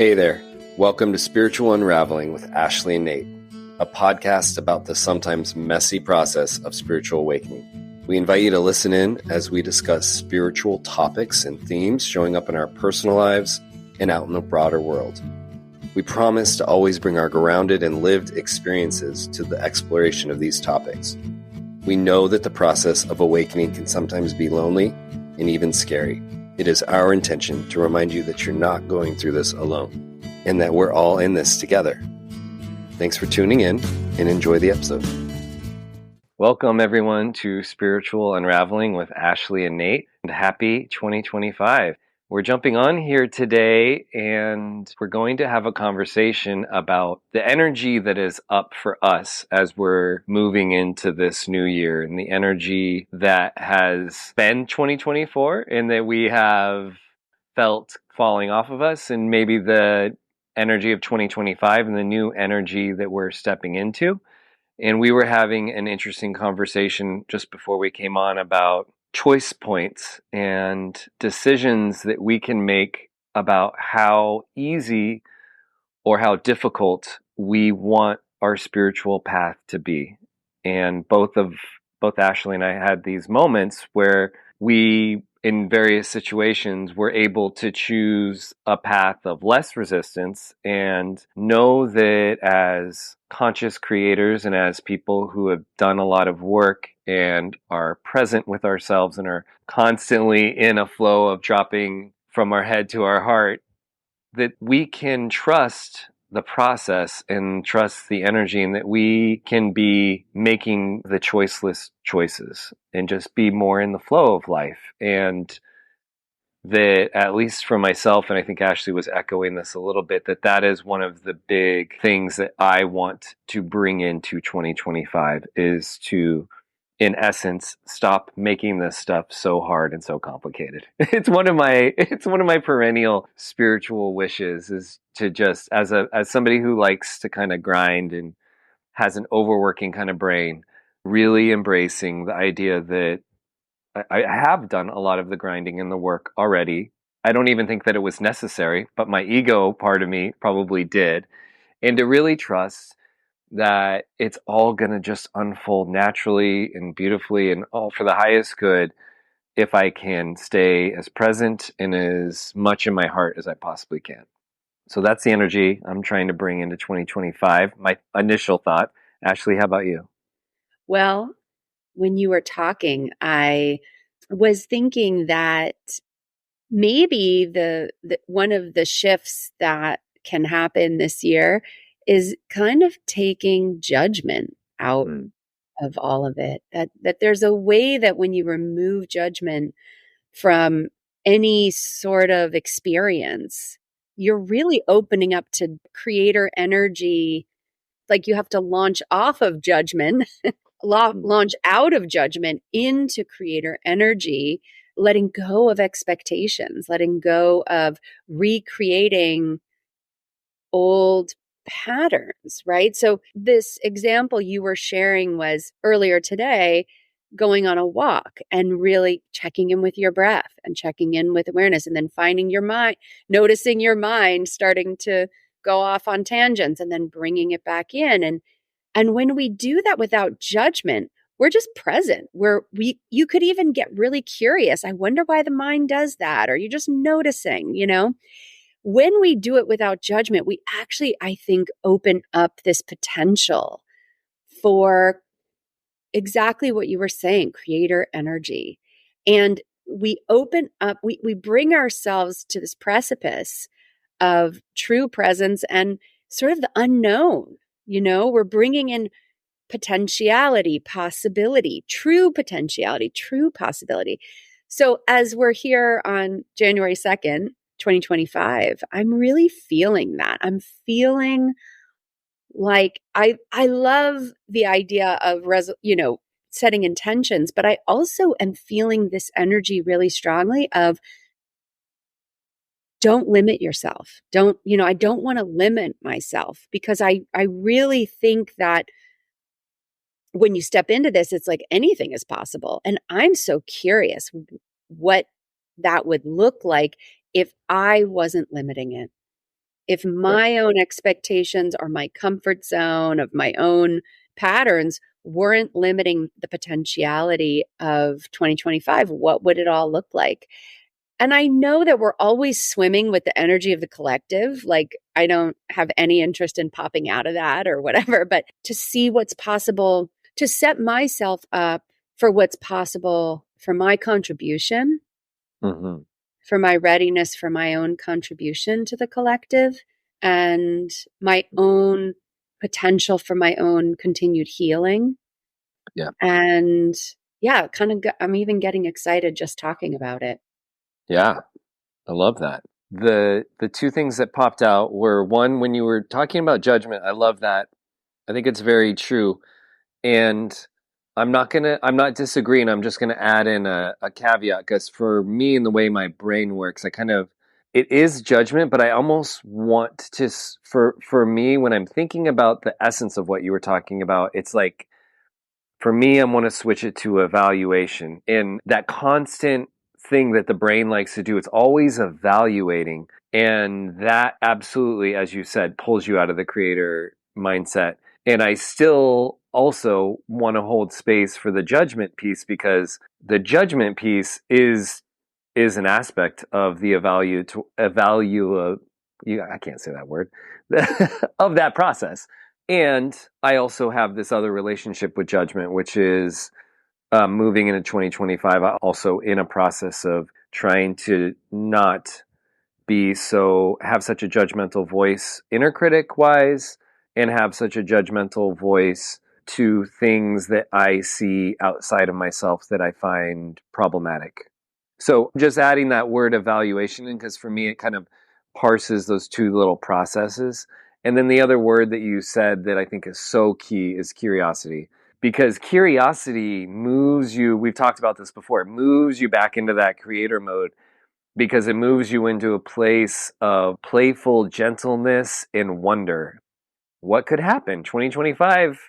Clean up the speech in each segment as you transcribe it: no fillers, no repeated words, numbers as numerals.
Hey there. Welcome to Spiritual Unraveling with Ashley and Nate, a podcast about the sometimes messy process of spiritual awakening. We invite you to listen in as we discuss spiritual topics and themes showing up in our personal lives and out in the broader world. We promise to always bring our grounded and lived experiences to the exploration of these topics. We know that the process of awakening can sometimes be lonely and even scary. It is our intention to remind you that you're not going through this alone and that we're all in this together. Thanks for tuning in and enjoy the episode. Welcome everyone to Spiritual Unraveling with Ashley and Nate, and happy 2025. We're jumping on here today and we're going to have a conversation about the energy that is up for us as we're moving into this new year, and the energy that has been 2024 and that we have felt falling off of us, and maybe the energy of 2025 and the new energy that we're stepping into. And we were having an interesting conversation just before we came on about choice points and decisions that we can make about how easy or how difficult we want our spiritual path to be. And both Ashley and I had these moments where we, in various situations, were able to choose a path of less resistance and know that as conscious creators and as people who have done a lot of work and are present with ourselves and are constantly in a flow of dropping from our head to our heart, that we can trust the process and trust the energy, and that we can be making the choiceless choices and just be more in the flow of life. And that, at least for myself, and I think Ashley was echoing this a little bit, that is one of the big things that I want to bring into 2025, is to, in essence, stop making this stuff so hard and so complicated. It's one of my perennial spiritual wishes, is to just, as somebody who likes to kind of grind and has an overworking kind of brain, really embracing the idea that I have done a lot of the grinding and the work already. I don't even think that it was necessary, but my ego part of me probably did. And to really trust that it's all going to just unfold naturally and beautifully and all for the highest good if I can stay as present and as much in my heart as I possibly can. So that's the energy I'm trying to bring into 2025. My initial thought. Ashley, how about you? Well, when you were talking, I was thinking that maybe the one of the shifts that can happen this year is kind of taking judgment out of all of it. That there's a way that when you remove judgment from any sort of experience, you're really opening up to creator energy. Like you have to launch off of judgment, launch out of judgment into creator energy, letting go of expectations, letting go of recreating old patterns, right? So this example you were sharing was earlier today, going on a walk and really checking in with your breath and checking in with awareness, and then finding your mind, noticing your mind starting to go off on tangents, and then bringing it back in. And when we do that without judgment, we're just present. You could even get really curious. I wonder why the mind does that. Or you're just noticing, When we do it without judgment, we actually, I think, open up this potential for exactly what you were saying, creator energy. And we open up, we bring ourselves to this precipice of true presence and sort of the unknown. We're bringing in potentiality, possibility, true potentiality, true possibility. So as we're here on January 2nd, 2025, I'm really feeling that. I'm feeling like I love the idea of setting intentions, but I also am feeling this energy really strongly of don't limit yourself. I don't want to limit myself, because I really think that when you step into this, it's like anything is possible. And I'm so curious what that would look like if I wasn't limiting it. if my own expectations or my comfort zone of my own patterns weren't limiting the potentiality of 2025, what would it all look like? And I know that we're always swimming with the energy of the collective. Like, I don't have any interest in popping out of that or whatever, but to see what's possible, to set myself up for what's possible for my contribution, Mm-hmm. for my readiness for my own contribution to the collective, and my own potential for my own continued healing. Yeah. And yeah, I'm even getting excited just talking about it. Yeah. I love that. The two things that popped out were, one, when you were talking about judgment. I love that. I think it's very true. And I'm not disagreeing. I'm just gonna add in a caveat, because for me, and the way my brain works, it is judgment, but I almost want to, for me, when I'm thinking about the essence of what you were talking about, it's like, for me, I want to switch it to evaluation. And that constant thing that the brain likes to do, it's always evaluating. And that absolutely, as you said, pulls you out of the creator mindset. And I still also want to hold space for the judgment piece, because the judgment piece is an aspect of the I can't say that word of that process. And I also have this other relationship with judgment, which is moving into 2025. I'm also in a process of trying to not have such a judgmental voice, inner critic wise, and have such a judgmental voice to things that I see outside of myself that I find problematic. So just adding that word evaluation in, because for me, it kind of parses those two little processes. And then the other word that you said that I think is so key is curiosity, because curiosity moves you. We've talked about this before. It moves you back into that creator mode, because it moves you into a place of playful gentleness and wonder. What could happen? 2025.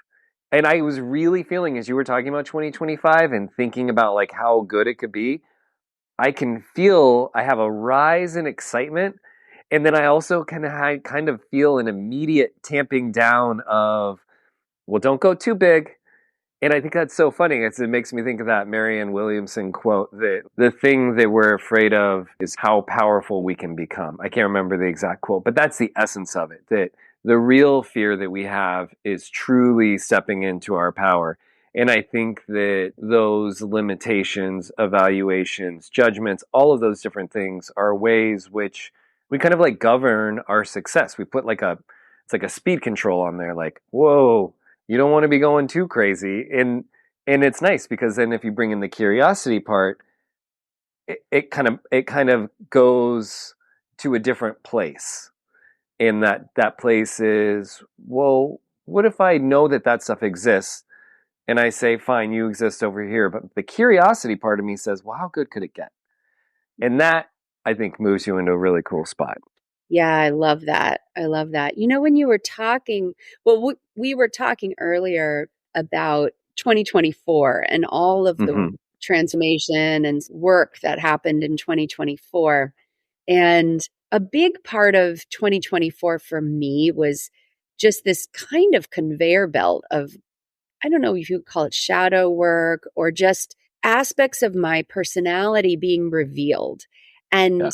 And I was really feeling, as you were talking about 2025 and thinking about like how good it could be, I can feel I have a rise in excitement. And then I also kind of feel an immediate tamping down of, well, don't go too big. And I think that's so funny. It makes me think of that Marianne Williamson quote, that the thing that we're afraid of is how powerful we can become. I can't remember the exact quote, but that's the essence of it, that the real fear that we have is truly stepping into our power. And I think that those limitations, evaluations, judgments, all of those different things are ways which we kind of like govern our success. We put it's like a speed control on there, like, whoa, you don't want to be going too crazy. And it's nice, because then if you bring in the curiosity part, it kind of goes to a different place. And that place is, well, what if I know that stuff exists, and I say, fine, you exist over here, but the curiosity part of me says, well, how good could it get? And that, I think, moves you into a really cool spot. Yeah, I love that. I love that. You know, when you were talking, well, we were talking earlier about 2024 and all of the Mm-hmm. transformation and work that happened in 2024. And a big part of 2024 for me was just this kind of conveyor belt of, I don't know if you would call it shadow work, or just aspects of my personality being revealed. And Yeah.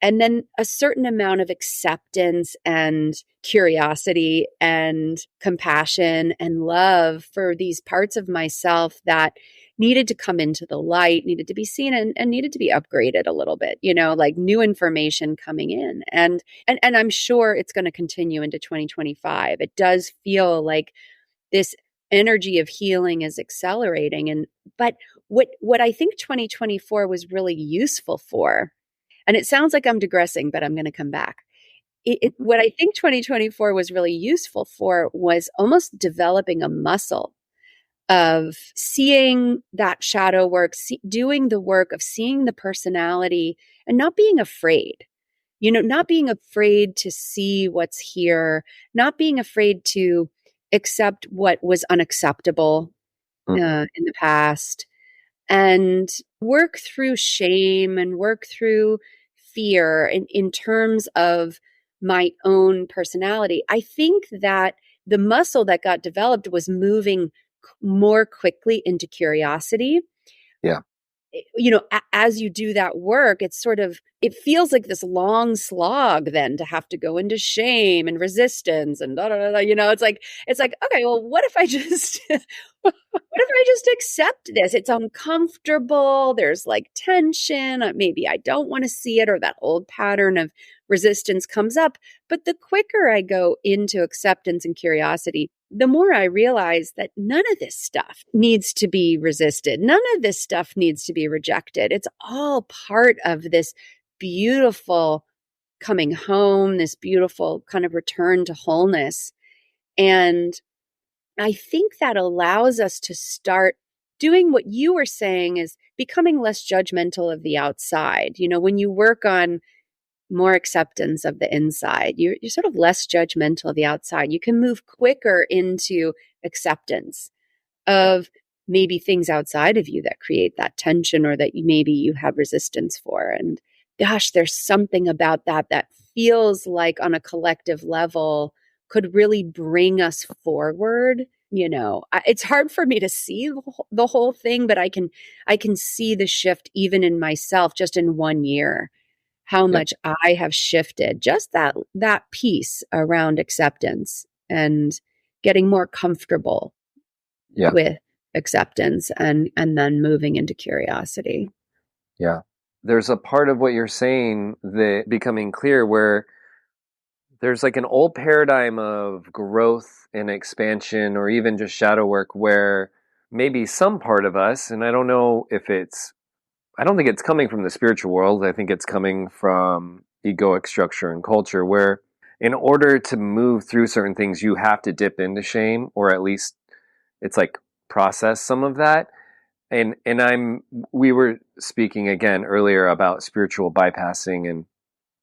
and then a certain amount of acceptance and curiosity and compassion and love for these parts of myself that needed to come into the light, needed to be seen, and needed to be upgraded a little bit, like new information coming in. And I'm sure it's going to continue into 2025. It does feel like this energy of healing is accelerating. But what I think 2024 was really useful for, and it sounds like I'm digressing, but I'm going to come back. What I think 2024 was really useful for was almost developing a muscle of seeing that shadow work, doing the work of seeing the personality and not being afraid. Not being afraid to see what's here, not being afraid to accept what was unacceptable Mm-hmm. in the past, and work through shame and work through fear in terms of my own personality. I think that the muscle that got developed was moving more quickly into curiosity. Yeah. As you do that work, it feels like this long slog then to have to go into shame and resistance and da, da, da, da, it's like, okay, well, what if I just, what if I just accept this? It's uncomfortable. There's like tension. Maybe I don't want to see it, or that old pattern of resistance comes up. But the quicker I go into acceptance and curiosity, the more I realize that none of this stuff needs to be resisted. None of this stuff needs to be rejected. It's all part of this beautiful coming home, this beautiful kind of return to wholeness. And I think that allows us to start doing what you were saying, is becoming less judgmental of the outside. When you work on more acceptance of the inside, you're sort of less judgmental of the outside. You can move quicker into acceptance of maybe things outside of you that create that tension, or that maybe you have resistance for. And gosh, there's something about that feels like on a collective level could really bring us forward. It's hard for me to see the whole thing, but I can see the shift even in myself just in 1 year, how much I have shifted, just that piece around acceptance and getting more comfortable with acceptance, and then moving into curiosity. Yeah. There's a part of what you're saying that becoming clear where there's like an old paradigm of growth and expansion, or even just shadow work, where maybe some part of us, and I don't think it's coming from the spiritual world. I think it's coming from egoic structure and culture, where in order to move through certain things, you have to dip into shame, or at least it's like process some of that. And we were speaking again earlier about spiritual bypassing, and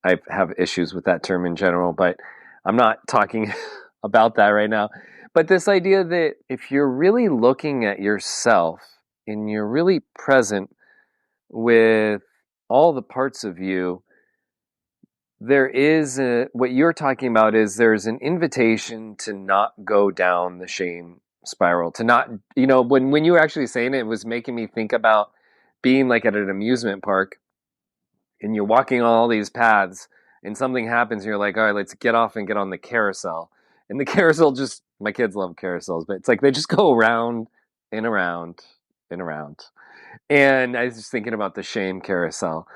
I have issues with that term in general, but I'm not talking about that right now. But this idea that if you're really looking at yourself and you're really present with all the parts of you, there is what you're talking about is there's an invitation to not go down the shame spiral, to not, when you were actually saying it, it was making me think about being like at an amusement park, and you're walking on all these paths, and something happens, and you're like, all right, let's get off and get on the carousel. And the carousel my kids love carousels, but it's like they just go around and around and around. And I was just thinking about the shame carousel,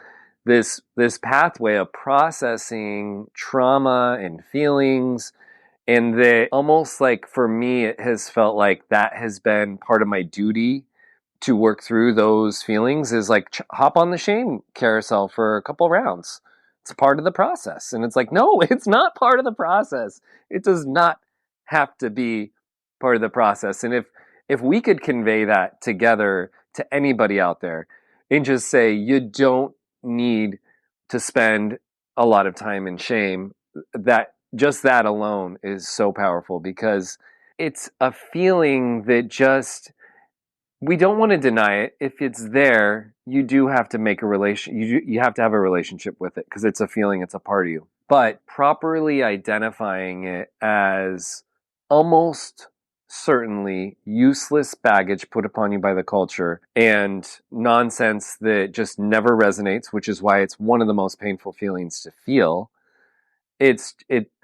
this pathway of processing trauma and feelings. And that almost like for me, it has felt like that has been part of my duty to work through those feelings, is like hop on the shame carousel for a couple rounds. It's part of the process. And it's like, no, it's not part of the process. It does not have to be part of the process. And if we could convey that together to anybody out there and just say, you don't need to spend a lot of time in shame, that just that alone is so powerful, because it's a feeling that just, we don't want to deny it. If it's there, you do have to make you have to have a relationship with it, because it's a feeling, it's a part of you. But properly identifying it as almost certainly useless baggage put upon you by the culture, and nonsense that just never resonates, which is why it's one of the most painful feelings to feel.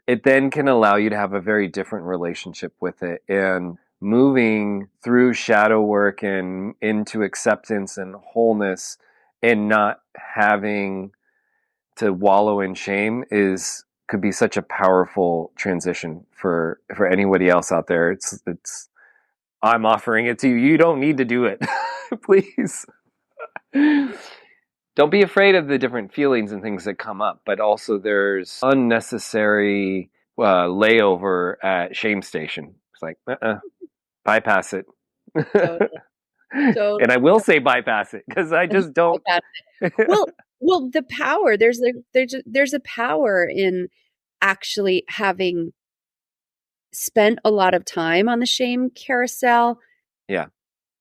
It then can allow you to have a very different relationship with it, and moving through shadow work and into acceptance and wholeness, and not having to wallow in shame could be such a powerful transition for anybody else out there. It's I'm offering it to you. You don't need to do it. Please. Don't be afraid of the different feelings and things that come up, but also there's unnecessary layover at shame station. It's like, bypass it. Totally. And I will say bypass it, because I just don't. Well, the power, there's a power in actually having spent a lot of time on the shame carousel,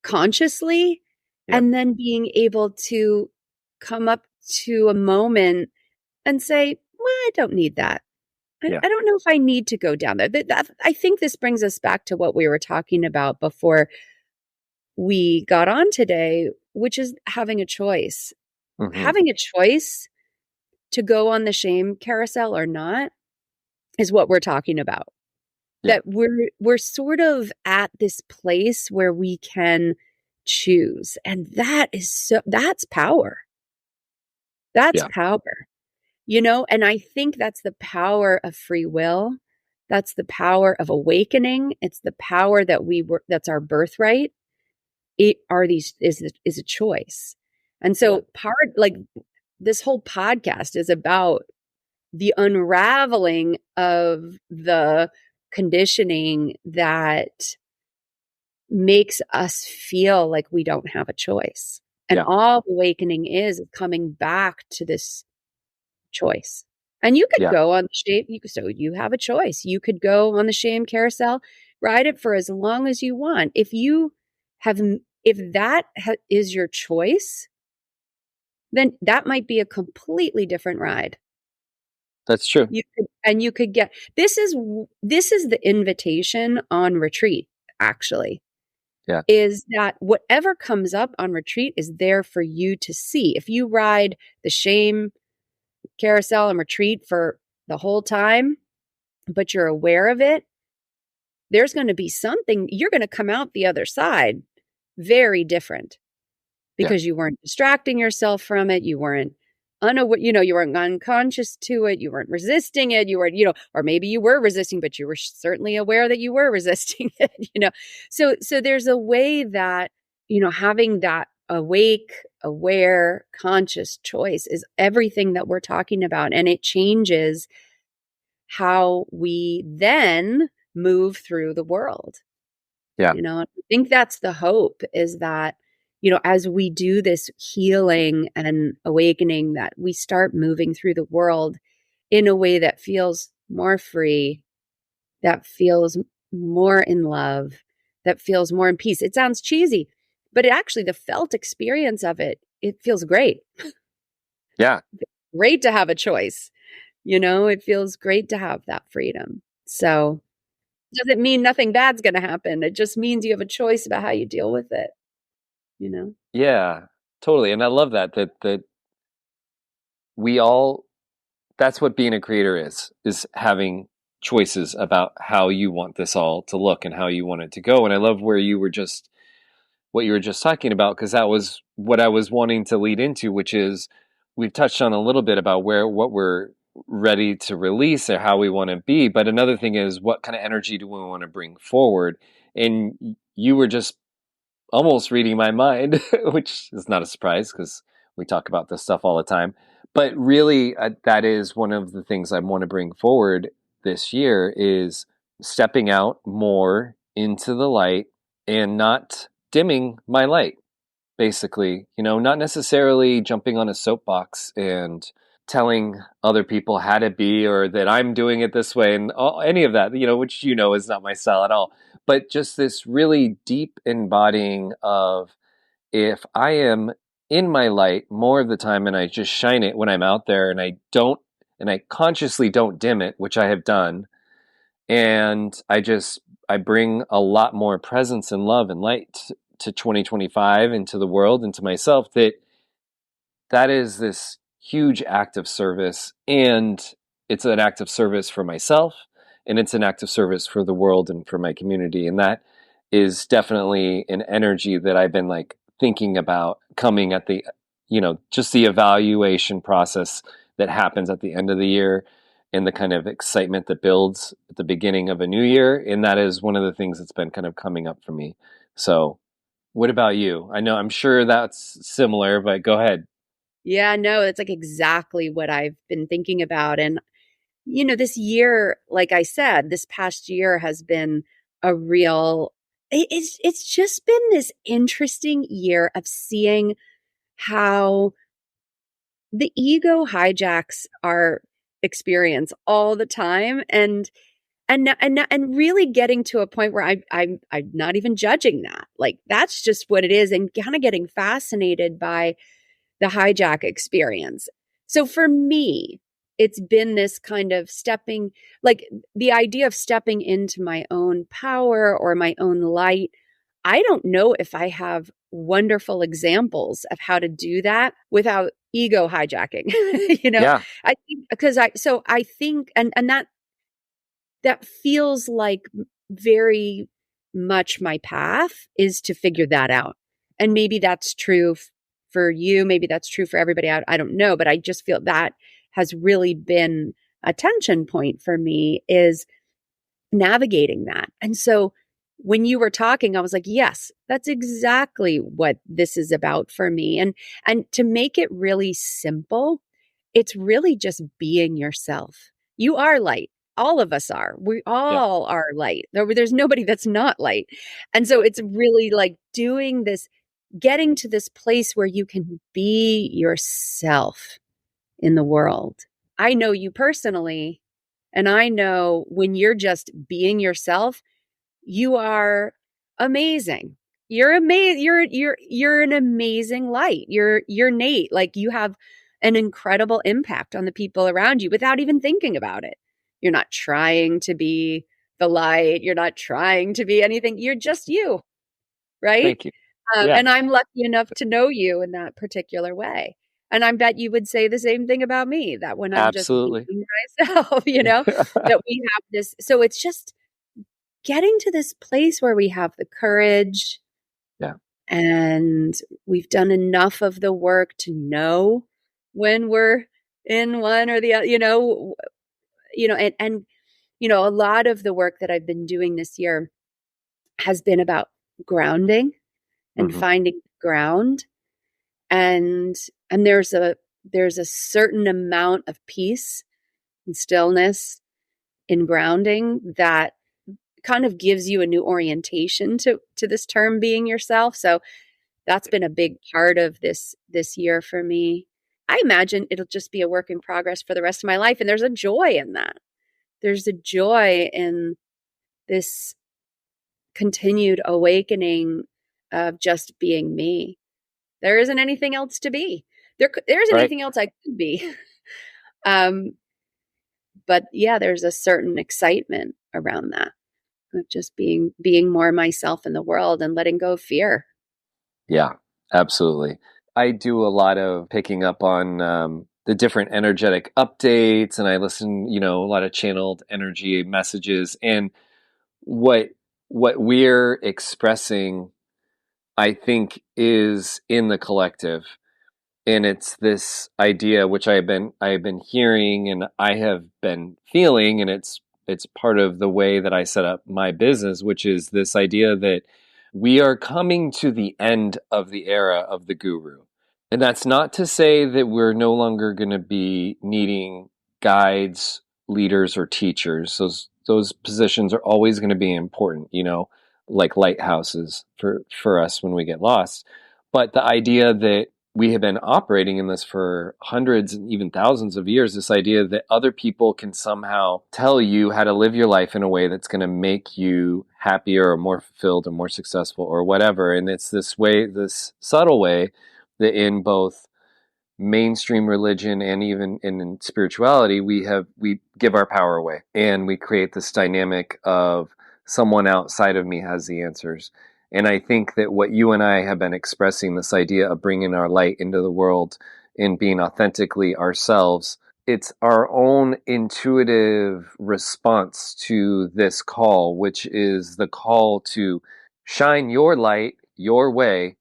consciously, and then being able to come up to a moment and say, well, I don't need that. I don't know if I need to go down there. I think this brings us back to what we were talking about before we got on today, which is having a choice. Mm-hmm. Having a choice to go on the shame carousel or not is what we're talking about. Yeah. That we're sort of at this place where we can choose. And that's power. That's power. And I think that's the power of free will. That's the power of awakening. It's the power that's our birthright. Is a choice. And so this whole podcast is about the unraveling of the conditioning that makes us feel like we don't have a choice. And all awakening is coming back to this choice. And you could go on the shame. So you have a choice. You could go on the shame carousel, ride it for as long as you want. If that is your choice, then that might be a completely different ride. That's true. You could get, this is the invitation on retreat, actually. Yeah. Is that whatever comes up on retreat is there for you to see. If you ride the shame carousel and retreat for the whole time, but you're aware of it, there's going to be something, you're going to come out the other side very different because you weren't distracting yourself from it. You weren't unaware, you weren't unconscious to it. You weren't resisting it. You were, or maybe you were resisting, but you were certainly aware that you were resisting it, So there's a way that, having that awake, aware, conscious choice is everything that we're talking about. And it changes how we then move through the world. Yeah. I think that's the hope, is that, as we do this healing and awakening, that we start moving through the world in a way that feels more free, that feels more in love, that feels more in peace. It sounds cheesy, but the felt experience of it feels great. Yeah. Great to have a choice. It feels great to have that freedom. So doesn't mean nothing bad's going to happen. It just means you have a choice about how you deal with it. Yeah, totally. And I love that we all, that's what being a creator is having choices about how you want this all to look and how you want it to go. And I love what you were just talking about, because that was what I was wanting to lead into, which is we've touched on a little bit about what we're ready to release or how we want to be. But another thing is, what kind of energy do we want to bring forward? And you were just almost reading my mind, which is not a surprise because we talk about this stuff all the time. But really, that is one of the things I want to bring forward this year, is stepping out more into the light and not dimming my light, basically. Not necessarily jumping on a soapbox and telling other people how to be, or that I'm doing it this way and any of that, which is not my style at all. But just this really deep embodying of, if I am in my light more of the time and I just shine it when I'm out there, and I consciously don't dim it, which I have done, and I bring a lot more presence and love and light to 2025 and to the world and to myself, that is this huge act of service. And it's an act of service for myself, and it's an act of service for the world and for my community. And that is definitely an energy that I've been thinking about coming at the, just the evaluation process that happens at the end of the year, and the kind of excitement that builds at the beginning of a new year. And that is one of the things that's been kind of coming up for me. So what about you? I'm sure that's similar, but go ahead. Yeah, no, it's exactly what I've been thinking about. And, this year, like I said, this past year has been it's just been this interesting year of seeing how the ego hijacks our experience all the time, and really getting to a point where I'm not even judging that. That's just what it is, and kind of getting fascinated by the hijack experience. So for me, it's been this kind of stepping, like the idea of stepping into my own power or my own light. I don't know if I have wonderful examples of how to do that without ego hijacking. Yeah. I think because I think, and that feels like very much my path is to figure that out. And maybe that's true for you. Maybe that's true for everybody. I don't know, but I just feel that has really been a tension point for me, is navigating that. And so when you were talking, I was like, yes, that's exactly what this is about for me. And to make it really simple, it's really just being yourself. You are light. All of us are. We Yeah. all are light. There's nobody that's not light. And so it's really like doing this, getting to this place where you can be yourself in the world. I know you personally, and I know when you're just being yourself, you are amazing. You're amazing. You're an amazing light. You're Nate. Like, you have an incredible impact on the people around you without even thinking about it. You're not trying to be the light. You're not trying to be anything. You're just you, right? Thank you. Yeah. And I'm lucky enough to know you in that particular way. And I bet you would say the same thing about me, that when I'm just Absolutely. being myself, that we have this. So it's just getting to this place where we have the courage, Yeah. and we've done enough of the work to know when we're in one or the other, and a lot of the work that I've been doing this year has been about grounding and Hmm. finding ground. And there's a certain amount of peace and stillness in grounding that kind of gives you a new orientation to this term, being yourself. So that's been a big part of this year for me. I imagine it'll just be a work in progress for the rest of my life, and there's a joy in that. There's a joy in this continued awakening of just being me. There isn't anything else to be. There isn't Right. anything else I could be. um, but yeah, there's a certain excitement around that, of just being more myself in the world and letting go of fear. Yeah, absolutely. I do a lot of picking up on the different energetic updates, and I listen, a lot of channeled energy messages. And what what we're expressing, I think, is in the collective. And it's this idea which I have been hearing and I have been feeling, and it's part of the way that I set up my business, which is this idea that we are coming to the end of the era of the guru. And that's not to say that we're no longer going to be needing guides, leaders, or teachers. Those positions are always going to be important, like lighthouses for us when we get lost. But the idea that we have been operating in this for hundreds and even thousands of years, this idea that other people can somehow tell you how to live your life in a way that's going to make you happier or more fulfilled or more successful or whatever. And it's this way, this subtle way, that in both mainstream religion and even in spirituality, we give our power away, and we create this dynamic of someone outside of me has the answers. And I think that what you and I have been expressing, this idea of bringing our light into the world and being authentically ourselves, it's our own intuitive response to this call, which is the call to shine your light your way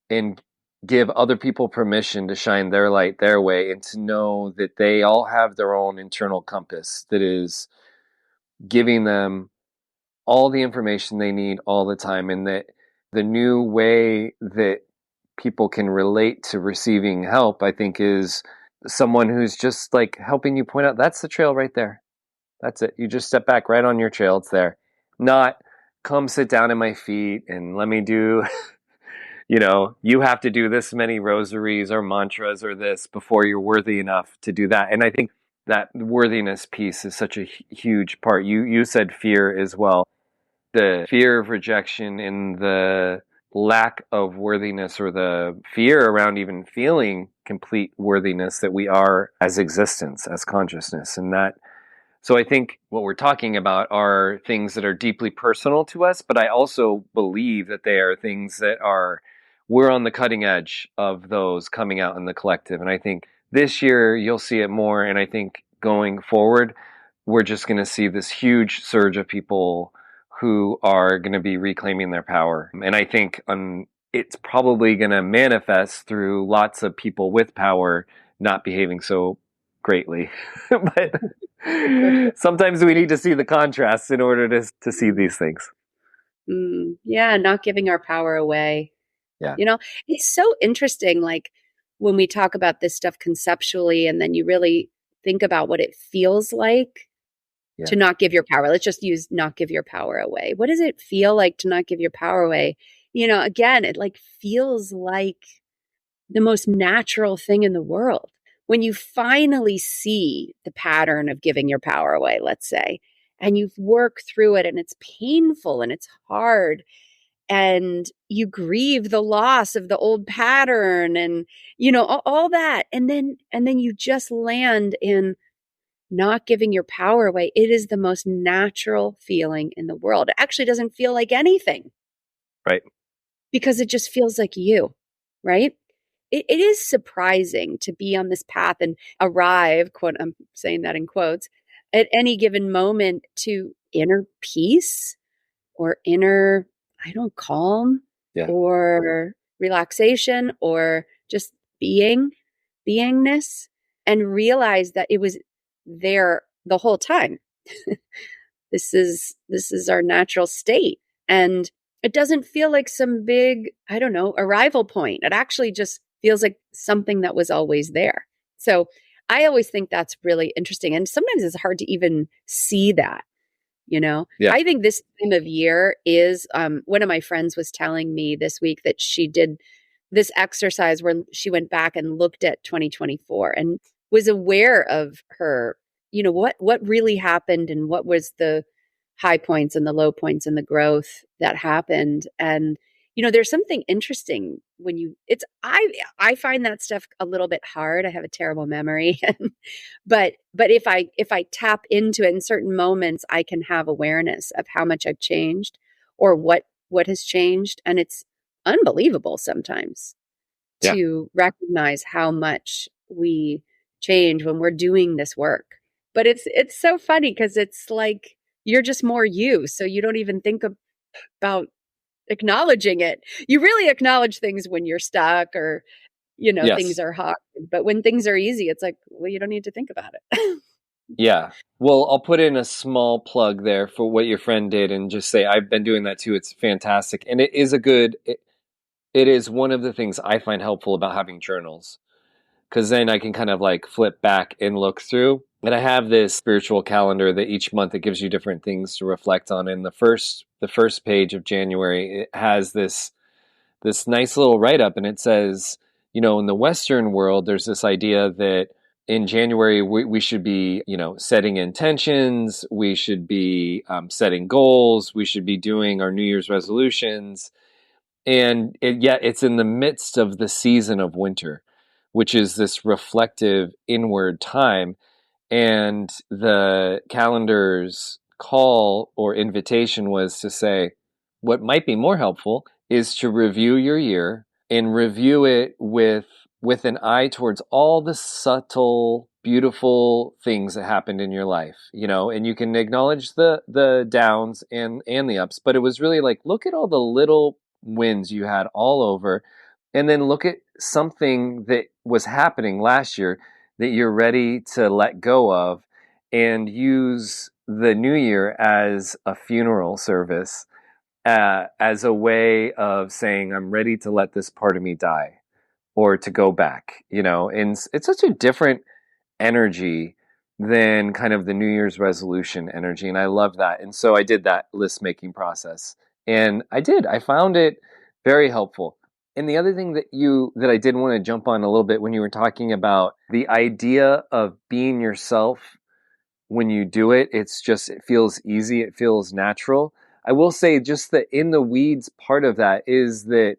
and give other people permission to shine their light their way, and to know that they all have their own internal compass that is giving them all the information they need all the time, and that the new way that people can relate to receiving help, I think, is someone who's just like helping you point out, that's the trail right there. That's it. You just step back right on your trail. It's there. Not come sit down at my feet and let me do you have to do this many rosaries or mantras or this before you're worthy enough to do that. And I think that worthiness piece is such a huge part. You said fear as well. The fear of rejection and the lack of worthiness or the fear around even feeling complete worthiness that we are as existence, as consciousness. And that, so I think what we're talking about are things that are deeply personal to us, but I also believe that they are things that are, we're on the cutting edge of those coming out in the collective. And I think this year you'll see it more. And I think going forward, we're just going to see this huge surge of people who are going to be reclaiming their power. And I think it's probably going to manifest through lots of people with power not behaving so greatly. But sometimes we need to see the contrasts in order to see these things. Yeah, not giving our power away. Yeah. You know, it's so interesting, like when we talk about this stuff conceptually, and then you really think about what it feels like to not give your power. Let's just use not give your power away. What does it feel like to not give your power away? You know, again, it like feels like the most natural thing in the world. When you finally see the pattern of giving your power away, let's say, and you've worked through it and it's painful and it's hard and you grieve the loss of the old pattern and, you know, all that. And then you just land in not giving your power away. It is the most natural feeling in the world. It actually doesn't feel like anything. Right. Because it just feels like you, right? It is surprising to be on this path and arrive, quote, I'm saying that in quotes, at any given moment to inner peace or inner, calm or relaxation or just beingness, and realize that it was there the whole time. This is our natural state. And it doesn't feel like some big, arrival point. It actually just feels like something that was always there. So I always think that's really interesting. And sometimes it's hard to even see that, you know? Yeah. I think this time of year is, one of my friends was telling me this week that she did this exercise where she went back and looked at 2024 and was aware of her, you know, what really happened and what was the high points and the low points and the growth that happened. And, you know, there's something interesting when I find that stuff a little bit hard. I have a terrible memory, but if I tap into it in certain moments, I can have awareness of how much I've changed or what has changed. And it's unbelievable sometimes to recognize how much we change when we're doing this work. But it's so funny because it's like, you're just more you. So you don't even think about acknowledging it. You really acknowledge things when you're stuck or, you know, things are hard. But when things are easy, it's like, well, you don't need to think about it. Yeah. Well, I'll put in a small plug there for what your friend did and just say, I've been doing that too. It's fantastic. And it is it is one of the things I find helpful about having journals. Because then I can kind of like flip back and look through. And I have this spiritual calendar that each month it gives you different things to reflect on. And the first page of January, it has this nice little write-up, and it says, you know, in the Western world, there's this idea that in January we should be, you know, setting intentions, we should be setting goals, we should be doing our New Year's resolutions, and yet it's in the midst of the season of winter, which is this reflective inward time. And the calendar's call or invitation was to say, what might be more helpful is to review your year and review it with an eye towards all the subtle, beautiful things that happened in your life, you know, and you can acknowledge the downs and the ups, but it was really like, look at all the little wins you had all over, and then look at something that was happening last year that you're ready to let go of, and use the new year as a funeral service, as a way of saying, I'm ready to let this part of me die or to go back, you know. And it's such a different energy than kind of the New Year's resolution energy. And I love that. And so I did that list making process, and I found it very helpful. And the other thing that I did want to jump on a little bit when you were talking about the idea of being yourself when you do it, it feels easy, it feels natural. I will say just the in the weeds part of that is that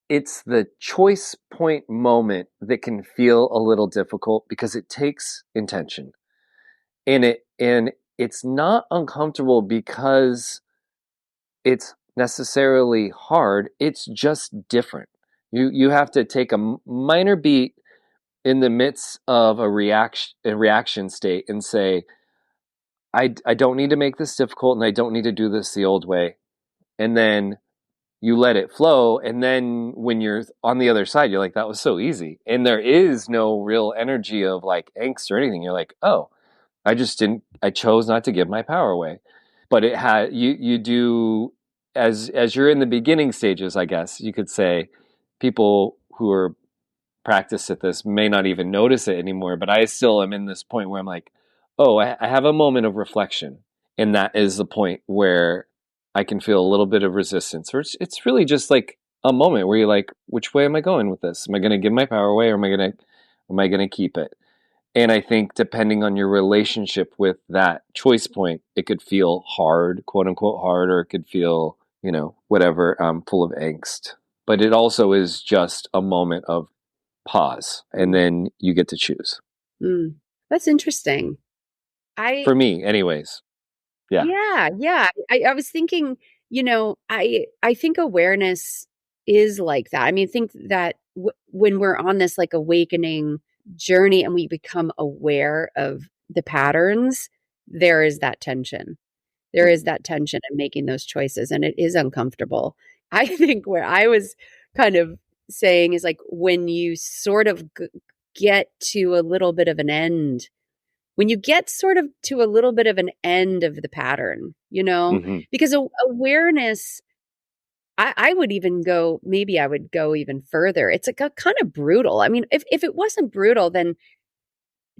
it's the choice point moment that can feel a little difficult because it takes intention. And it's not uncomfortable because it's necessarily hard. It's just different. You have to take a minor beat in the midst of a reaction state and say, I don't need to make this difficult and I don't need to do this the old way. And then you let it flow. And then when you're on the other side, you're like, that was so easy. And there is no real energy of like angst or anything. You're like, oh, I chose not to give my power away. But it had, you do, as you're in the beginning stages, I guess you could say, people who are practiced at this may not even notice it anymore. But I still am in this point where I'm like, oh, I have a moment of reflection. And that is the point where I can feel a little bit of resistance. Or it's really just like a moment where you're like, which way am I going with this? Am I going to give my power away, or am I going to keep it? And I think depending on your relationship with that choice point, it could feel hard, quote unquote hard, or it could feel, whatever, full of angst. But it also is just a moment of pause, and then you get to choose. That's interesting. For me, anyways. Yeah. I was thinking, I think awareness is like that. I mean, I think that when we're on this like awakening journey and we become aware of the patterns, there is that tension. There is that tension in making those choices, and it is uncomfortable. I think where I was kind of saying is like when you sort of get to a little bit of an end, when you get sort of to a little bit of an end of the pattern, because awareness, I would even go, maybe I would go even further. It's like a kind of brutal. I mean, if it wasn't brutal, then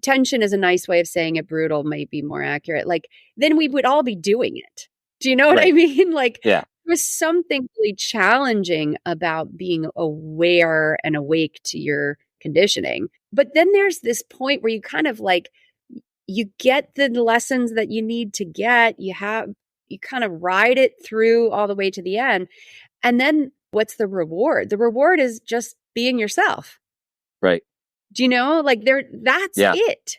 tension is a nice way of saying it. Brutal might be more accurate. Like, then we would all be doing it. Do you know what I mean? Like, there's something really challenging about being aware and awake to your conditioning. But then there's this point where you kind of like, you get the lessons that you need to get. You kind of ride it through all the way to the end. And then what's the reward? The reward is just being yourself. Right. Do you know? Like that's it.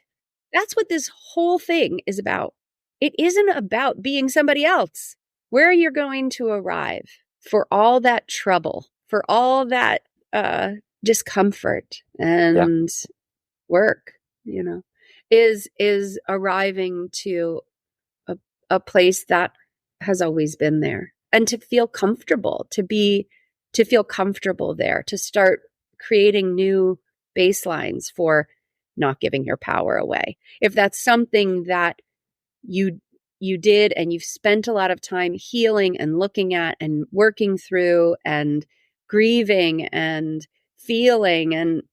That's what this whole thing is about. It isn't about being somebody else. Where you're going to arrive for all that trouble, for all that discomfort and work, is arriving to a place that has always been there, and to feel comfortable, to feel comfortable there, to start creating new baselines for not giving your power away. If that's something that you did and you've spent a lot of time healing and looking at and working through and grieving and feeling, and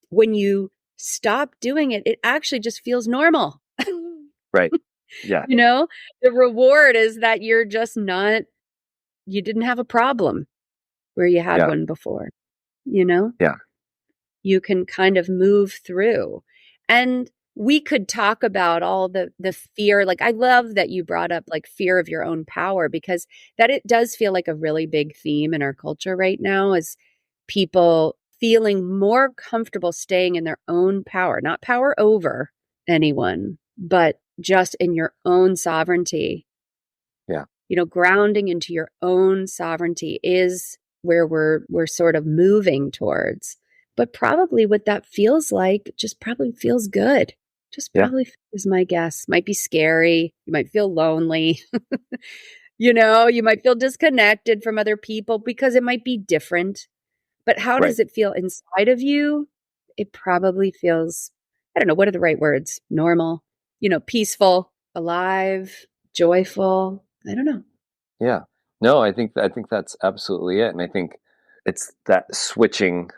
when you stop doing it, it actually just feels normal. Right. Yeah. The reward is that you didn't have a problem where you had one before, Yeah. You can kind of move through. And we could talk about all the fear. Like, I love that you brought up like fear of your own power, because that it does feel like a really big theme in our culture right now, is people feeling more comfortable staying in their own power, not power over anyone, but just in your own sovereignty. Yeah. Grounding into your own sovereignty is where we're sort of moving towards. But probably what that feels like just probably feels good. Just probably is my guess. Might be scary. You might feel lonely. You might feel disconnected from other people because it might be different. But how does it feel inside of you? It probably feels, I don't know, what are the right words? Normal, peaceful, alive, joyful. I don't know. Yeah. No, I think that's absolutely it. And I think it's that switching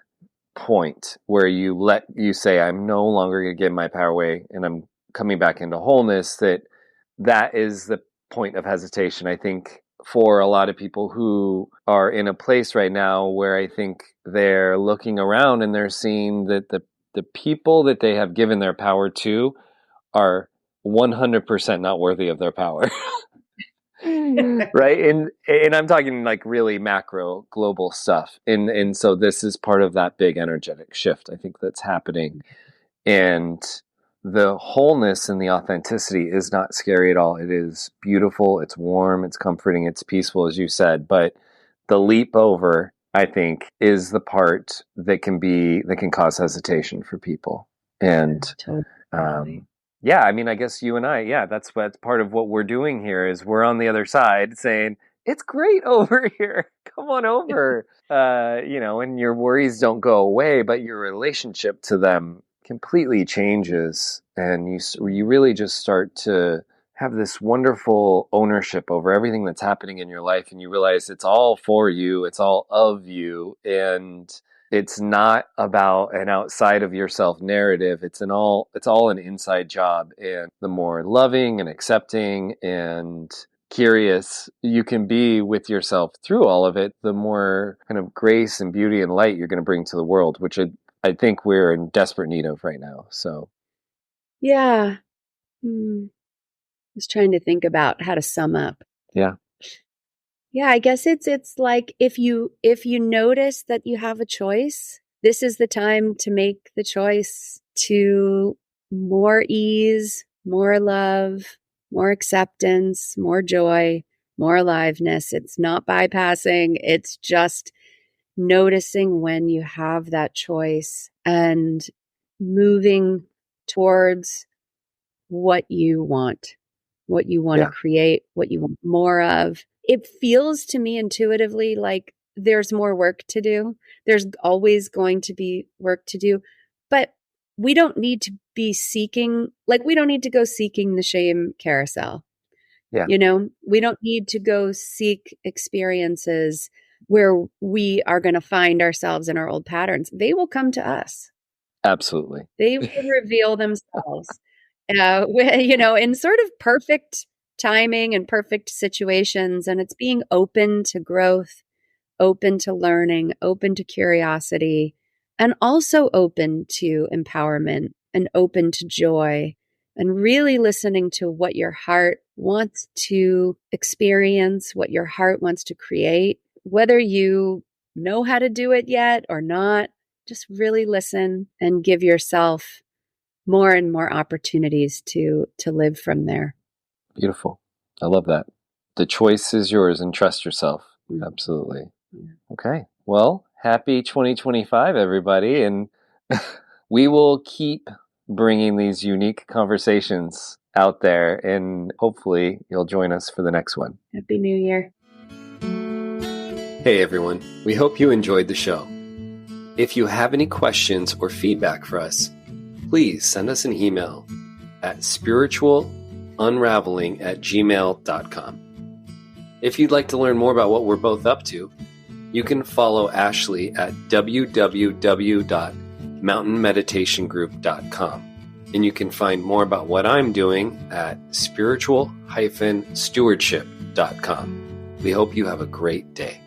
point where you say, I'm no longer going to give my power away and I'm coming back into wholeness, that is the point of hesitation. I think for a lot of people who are in a place right now where I think they're looking around and they're seeing that the people that they have given their power to are 100% not worthy of their power. Right. And I'm talking like really macro global stuff. And so this is part of that big energetic shift, I think, that's happening. And the wholeness and the authenticity is not scary at all. It is beautiful. It's warm. It's comforting. It's peaceful, as you said. But the leap over, I think, is the part that can cause hesitation for people. And yeah, I mean, I guess you and I, that's part of what we're doing here is we're on the other side saying, it's great over here. Come on over. And your worries don't go away, but your relationship to them completely changes. And you really just start to have this wonderful ownership over everything that's happening in your life. And you realize it's all for you. It's all of you. And it's not about an outside of yourself narrative. It's all an inside job. And the more loving and accepting and curious you can be with yourself through all of it, the more kind of grace and beauty and light you're going to bring to the world, which I think we're in desperate need of right now. So, yeah. I was trying to think about how to sum up. Yeah. Yeah, I guess it's like if you notice that you have a choice, this is the time to make the choice to more ease, more love, more acceptance, more joy, more aliveness. It's not bypassing, it's just noticing when you have that choice and moving towards what you want to create, what you want more of. It feels to me intuitively like there's more work to do. There's always going to be work to do, but we don't need to be seeking, we don't need to go seeking the shame carousel. Yeah. We don't need to go seek experiences where we are going to find ourselves in our old patterns. They will come to us. Absolutely. They will reveal themselves. In sort of perfect timing and perfect situations. And it's being open to growth, open to learning, open to curiosity, and also open to empowerment and open to joy, and really listening to what your heart wants to experience, what your heart wants to create, whether you know how to do it yet or not. Just really listen and give yourself more and more opportunities to live from there. Beautiful. I love that. The choice is yours and trust yourself. Mm-hmm. Absolutely. Yeah. Okay. Well, happy 2025, everybody. And we will keep bringing these unique conversations out there, and hopefully you'll join us for the next one. Happy New Year. Hey, everyone. We hope you enjoyed the show. If you have any questions or feedback for us, please send us an email at spiritualunraveling@gmail.com. If you'd like to learn more about what we're both up to, you can follow Ashley at www.mountainmeditationgroup.com. And you can find more about what I'm doing at spiritual-stewardship.com. We hope you have a great day.